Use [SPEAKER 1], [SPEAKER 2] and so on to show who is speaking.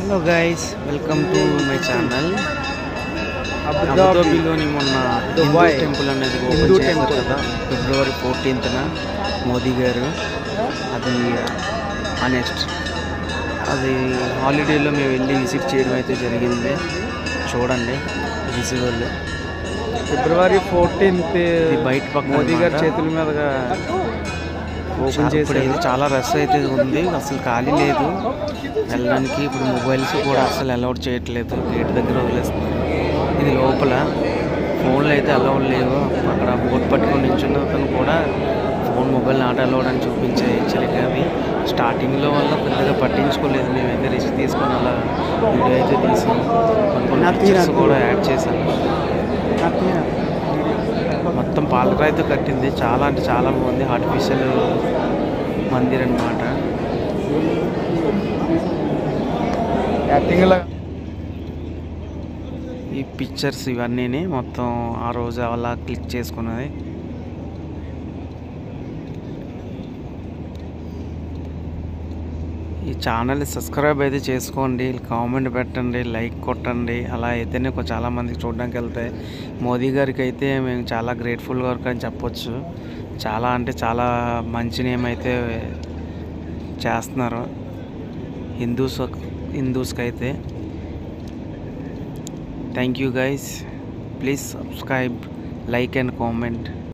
[SPEAKER 1] Hello guys, welcome to my channel. అబుదాబిలోని మొన్న Hindu temple అనేది ఓపెన్ చేశారు కదా, ఫిబ్రవరి 14th మోదీ గారు. అది నెక్స్ట్ అది హాలిడేలో మేము వెళ్ళి విజిట్ చేయడం అయితే జరిగింది. చూడండి విజువల్.
[SPEAKER 2] ఫిబ్రవరి 14th
[SPEAKER 1] బయట పక్క
[SPEAKER 2] మోదీ గారి చేతుల మీదుగా ఓపెన్ చేసి
[SPEAKER 1] చాలా రష్ అయితే ఉంది, అసలు ఖాళీ లేదు వెళ్ళడానికి. ఇప్పుడు మొబైల్స్ కూడా అసలు అలౌడ్ చేయట్లేదు, గేట్ దగ్గర వదిలేస్తున్నారు. ఇది లోపల ఫోన్లు అయితే అలౌడ్ లేవు. అక్కడ బోర్డు పట్టుకొని నించున్న అతను కూడా ఫోన్ మొబైల్ నాట్ అలౌడ్ అని చూపించే హెచ్చరిక. అవి స్టార్టింగ్లో వల్ల పెద్దగా పట్టించుకోలేదు. మేమైతే రిస్క్ తీసుకొని అలా వీడియో అయితే తీసాము, కొన్ని పిక్చర్స్ కూడా యాడ్ చేశాను. మొత్తం పాలరాయితో కట్టింది, చాలా అంటే చాలా బాగుంది. ఆర్టిఫిషియల్ మందిర్ అన్నమాట. ఈ పిక్చర్స్ ఇవన్నీ మొత్తం ఆ రోజు అలా క్లిక్ చేసుకున్నది. ఈ ఛానల్ సబ్స్క్రైబ్ అయితే చేసుకోండి, కామెంట్ పెట్టండి, లైక్ కొట్టండి. అలా అయితేనే చాలామందికి చూడడానికి వెళ్తాయి. మోదీ గారికి అయితే మేము చాలా గ్రేట్ఫుల్ వర్క్ అని చెప్పొచ్చు. చాలా అంటే చాలా మంచి నేమ్ అయితే చేస్తున్నారు హిందూస్కి అయితే. Thank you guys, please subscribe, like and comment.